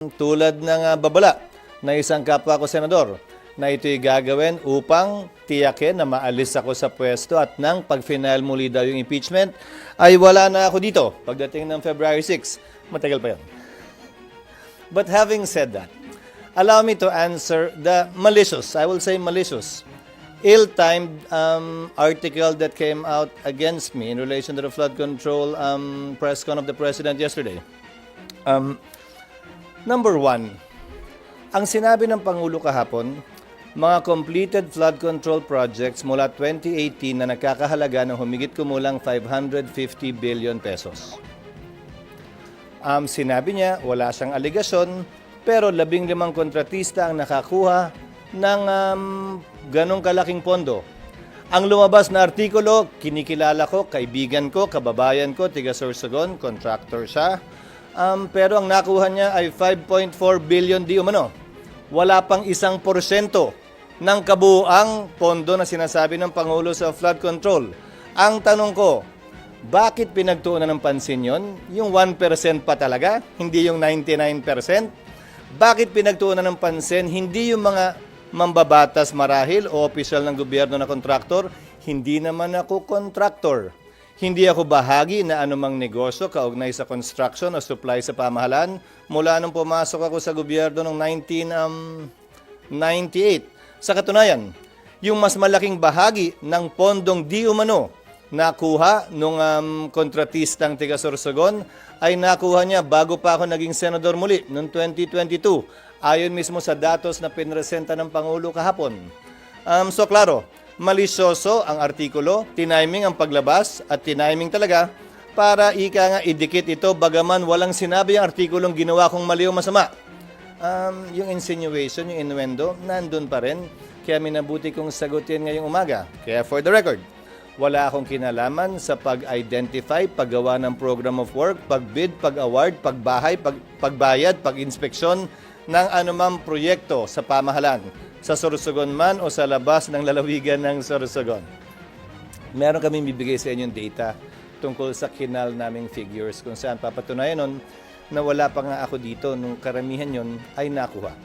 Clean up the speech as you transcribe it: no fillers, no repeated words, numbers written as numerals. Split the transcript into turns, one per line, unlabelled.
Tulad ng babala na isang kapwa ko senador na ito'y gagawin upang tiyakin na maalis ako sa pwesto at nang pag-final muli daw yung impeachment ay wala na ako dito pagdating ng February 6. Matagal pa yun. But having said that, allow me to answer the malicious, I will say malicious, ill-timed article that came out against me in relation to the flood control press con of the President yesterday. Number one, ang sinabi ng Pangulo kahapon, mga completed flood control projects mula 2018 na nagkakahalaga ng humigit kumulang 550 billion pesos. Sinabi niya, wala siyang aligasyon, pero 15 kontratista ang nakakuha ng ganong kalaking pondo. Ang lumabas na artikulo, kinikilala ko, kaibigan ko, kababayan ko, tiga Sorsogon, contractor siya. Pero ang nakuha niya ay 5.4 billion di umano. Wala pang 1% ng kabuuang pondo na sinasabi ng Pangulo sa flood control. Ang tanong ko, bakit pinagtuunan ng pansin yon? Yung 1% pa talaga, hindi yung 99%? Bakit pinagtuunan ng pansin, hindi yung mga mambabatas marahil o opisyal ng gobyerno na kontraktor? Hindi naman ako kontraktor. Hindi ako bahagi na anumang negosyo kaugnay sa construction o supply sa pamahalaan mula nung pumasok ako sa gobyerno noong 1998. Sa katunayan, yung mas malaking bahagi ng pondong di umano nakuha nung kontratistang tiga Sorsogon ay nakuha niya bago pa ako naging senador muli noong 2022. Ayon mismo sa datos na pinresenta ng Pangulo kahapon. So klaro, malisyoso ang artikulo, tiniming ang paglabas at tiniming talaga para ika nga idikit ito bagaman walang sinabi ang artikulong ginawa kong mali o masama. Yung insinuation, yung innuendo, nandun pa rin. Kaya minabuti kong sagutin ngayong umaga. Kaya for the record, wala akong kinalaman sa pag-identify, paggawa ng program of work, pag-bid, pag-award, pagbahay, pagbayad, pag-inspeksyon ng anumang proyekto sa pamahalan, sa Sorsogon man o sa labas ng lalawigan ng Sorsogon. Meron kaming bibigay sa inyong data tungkol sa kinal naming figures kung saan papatunayan nun na wala pa nga ako dito nung karamihan yon ay nakuha.